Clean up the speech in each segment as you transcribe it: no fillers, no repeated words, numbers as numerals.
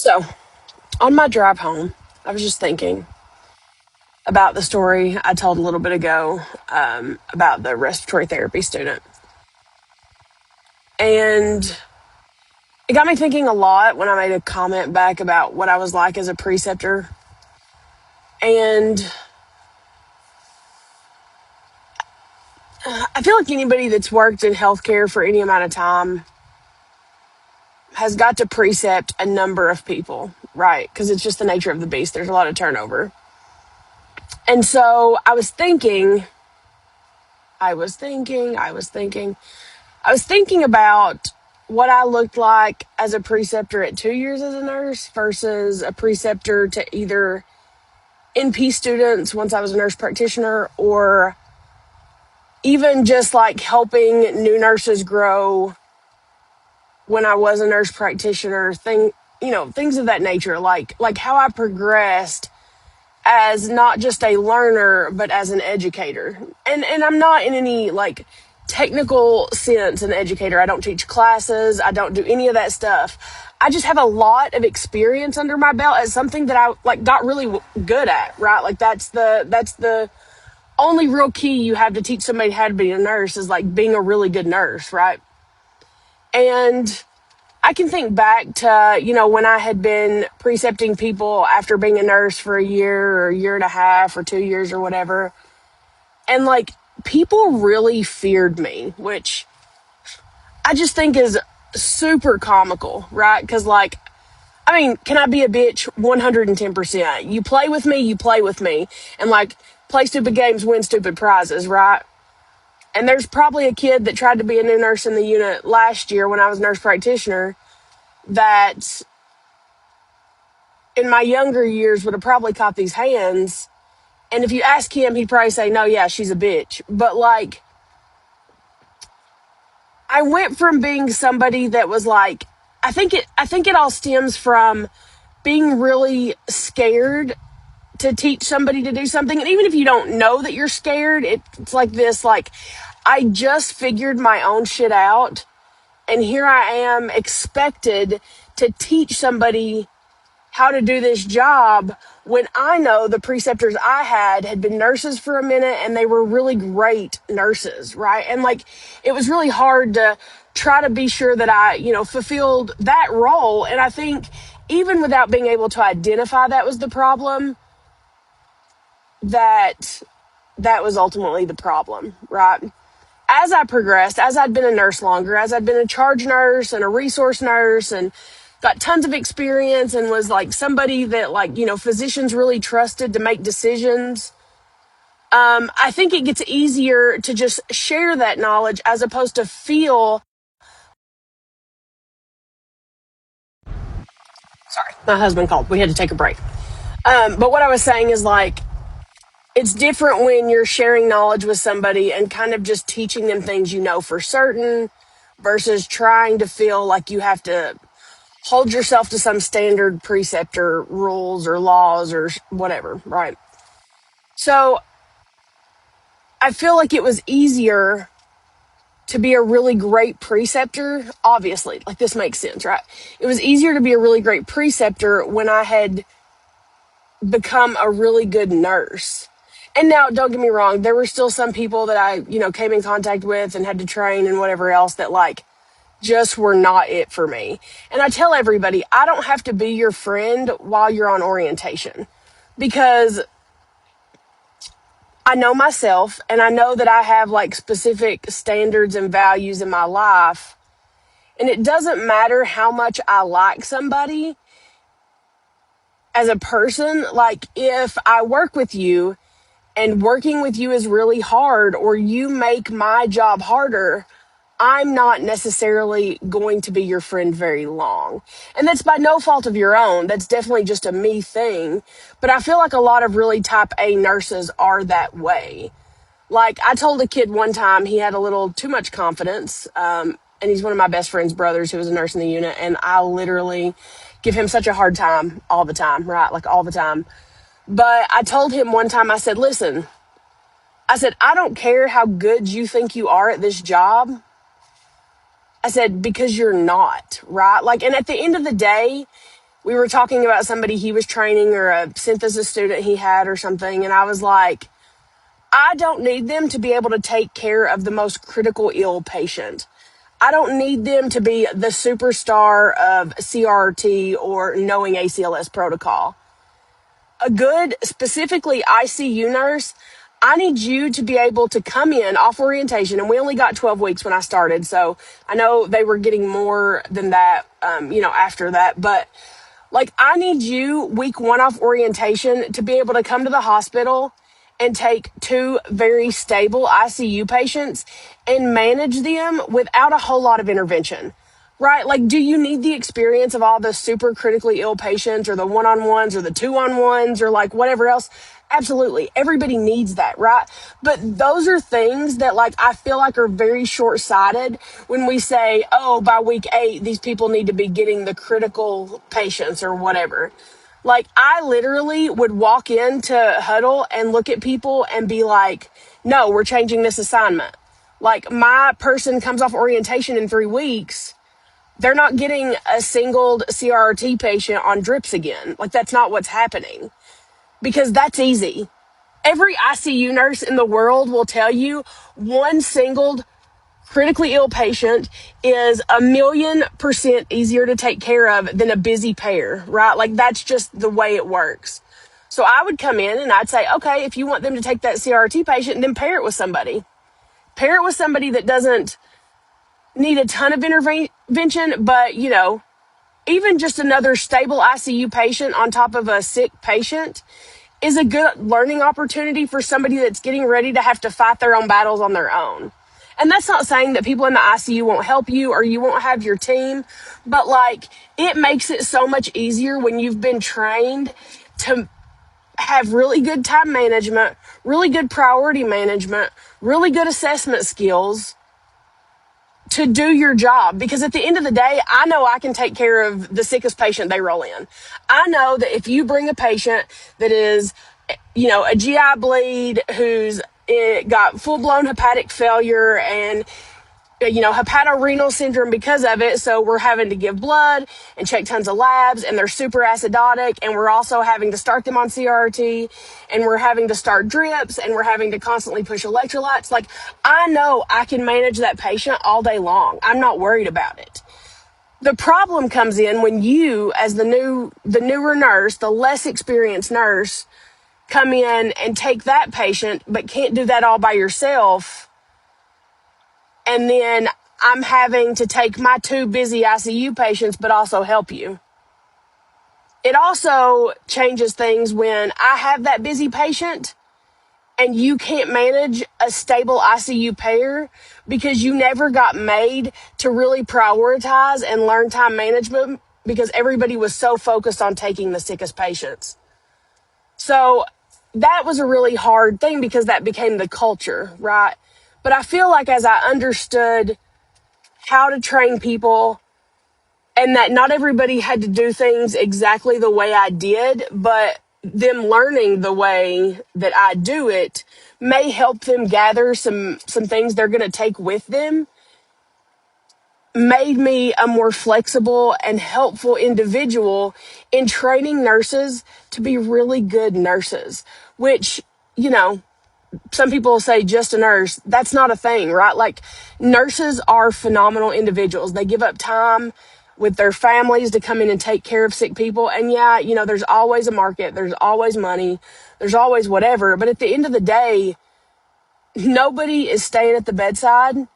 So, on my drive home, I was just thinking about the story I told a little bit ago about the respiratory therapy student. And it got me thinking a lot when I made a comment back about what I was like as a preceptor. And I feel like anybody that's worked in healthcare for any amount of time has got to precept a number of people, right? Because it's just the nature of the beast. There's a lot of turnover. And so I was thinking about what I looked like as a preceptor at 2 years as a nurse versus a preceptor to either NP students once I was a nurse practitioner, or even just like helping new nurses grow when I was a nurse practitioner, things of that nature, like how I progressed as not just a learner but as an educator. And I'm not in any like technical sense an educator. I don't teach classes, I don't do any of that stuff. I just have a lot of experience under my belt as something that I like got really good at, right? Like that's the only real key you have to teach somebody how to be a nurse is like being a really good nurse, right? And I can think back to, when I had been precepting people after being a nurse for a year or a year and a half or 2 years or whatever. And like people really feared me, which I just think is super comical, right? Because can I be a bitch? 110%. You play with me, you play with me. And like play stupid games, win stupid prizes, right? And there's probably a kid that tried to be a new nurse in the unit last year when I was nurse practitioner that in my younger years would have probably caught these hands. And if you ask him, he'd probably say, no, yeah, she's a bitch. But like, I went from being somebody that was like, I think it all stems from being really scared to teach somebody to do something. And even if you don't know that you're scared, it's like this, like, I just figured my own shit out. And here I am expected to teach somebody how to do this job when I know the preceptors I had been nurses for a minute and they were really great nurses, right? And like, it was really hard to try to be sure that I, fulfilled that role. And I think even without being able to identify that was the problem, that was ultimately the problem, right? As I progressed, as I'd been a nurse longer, as I'd been a charge nurse and a resource nurse and got tons of experience and was like somebody that physicians really trusted to make decisions. I think it gets easier to just share that knowledge as opposed to feel. Sorry, my husband called. We had to take a break. But what I was saying is like, it's different when you're sharing knowledge with somebody and kind of just teaching them things for certain versus trying to feel like you have to hold yourself to some standard preceptor rules or laws or whatever, right? So I feel like it was easier to be a really great preceptor. Obviously, like this makes sense, right? It was easier to be a really great preceptor when I had become a really good nurse. And now, don't get me wrong, there were still some people that I, came in contact with and had to train and whatever else that like just were not it for me. And I tell everybody, I don't have to be your friend while you're on orientation because I know myself and I know that I have like specific standards and values in my life. And it doesn't matter how much I like somebody as a person. Like if I work with you and working with you is really hard or you make my job harder, I'm not necessarily going to be your friend very long. And that's by no fault of your own. That's definitely just a me thing. But I feel like a lot of really type A nurses are that way. Like I told a kid one time he had a little too much confidence. And he's one of my best friend's brothers who was a nurse in the unit. And I literally give him such a hard time all the time, right? Like all the time. But I told him one time, I said, listen, I don't care how good you think you are at this job. I said, because you're not, right? Like, and at the end of the day, we were talking about somebody he was training or a synthesis student he had or something. And I was like, I don't need them to be able to take care of the most critical ill patient. I don't need them to be the superstar of CRT or knowing ACLS protocol. A good, specifically ICU nurse, I need you to be able to come in off orientation, and we only got 12 weeks when I started, so I know they were getting more than that, after that, but like I need you week 1 off orientation to be able to come to the hospital and take 2 very stable ICU patients and manage them without a whole lot of intervention. Right? Like, do you need the experience of all the super critically ill patients or the one-on-ones or the two-on-ones or like whatever else? Absolutely. Everybody needs that, right? But those are things that like I feel like are very short-sighted when we say, oh, by week 8, these people need to be getting the critical patients or whatever. Like, I literally would walk into huddle and look at people and be like, no, we're changing this assignment. Like, my person comes off orientation in 3 weeks. They're not getting a singled CRT patient on drips again. Like, that's not what's happening because that's easy. Every ICU nurse in the world will tell you one singled critically ill patient is 1,000,000% easier to take care of than a busy pair, right? Like, that's just the way it works. So I would come in and I'd say, okay, if you want them to take that CRT patient, then pair it with somebody. Pair it with somebody that doesn't need a ton of intervention, but, even just another stable ICU patient on top of a sick patient is a good learning opportunity for somebody that's getting ready to have to fight their own battles on their own. And that's not saying that people in the ICU won't help you or you won't have your team, but like it makes it so much easier when you've been trained to have really good time management, really good priority management, really good assessment skills to do your job. Because at the end of the day, I know I can take care of the sickest patient they roll in. I know that if you bring a patient that is, a GI bleed, who's got full-blown hepatic failure and, hepatorenal syndrome because of it. So we're having to give blood and check tons of labs and they're super acidotic. And we're also having to start them on CRT and we're having to start drips and we're having to constantly push electrolytes. Like, I know I can manage that patient all day long. I'm not worried about it. The problem comes in when you, as the newer nurse, the less experienced nurse, come in and take that patient, but can't do that all by yourself. And then I'm having to take my 2 busy ICU patients, but also help you. It also changes things when I have that busy patient and you can't manage a stable ICU pair because you never got made to really prioritize and learn time management because everybody was so focused on taking the sickest patients. So that was a really hard thing because that became the culture, right? But I feel like as I understood how to train people and that not everybody had to do things exactly the way I did, but them learning the way that I do it may help them gather some things they're going to take with them, made me a more flexible and helpful individual in training nurses to be really good nurses, which, some people say just a nurse. That's not a thing, right? Like, nurses are phenomenal individuals. They give up time with their families to come in and take care of sick people. And yeah, there's always a market. There's always money. There's always whatever. But at the end of the day, nobody is staying at the bedside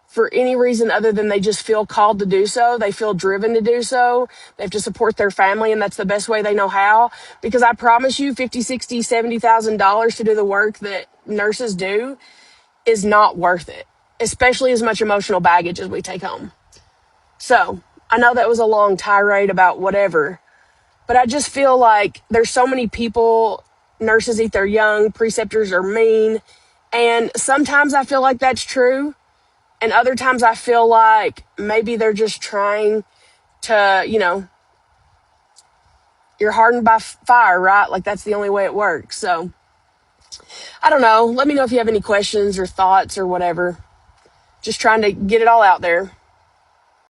for any reason other than they just feel called to do so. They feel driven to do so. They have to support their family, and that's the best way they know how. Because I promise you, $50,000, $60,000, $70,000 to do the work that nurses do is not worth it, especially as much emotional baggage as we take home. So I know that was a long tirade about whatever, but I just feel like there's so many people, nurses eat their young, preceptors are mean, and sometimes I feel like that's true. And other times I feel like maybe they're just trying to, you're hardened by fire, right? Like, that's the only way it works. So I don't know. Let me know if you have any questions or thoughts or whatever. Just trying to get it all out there.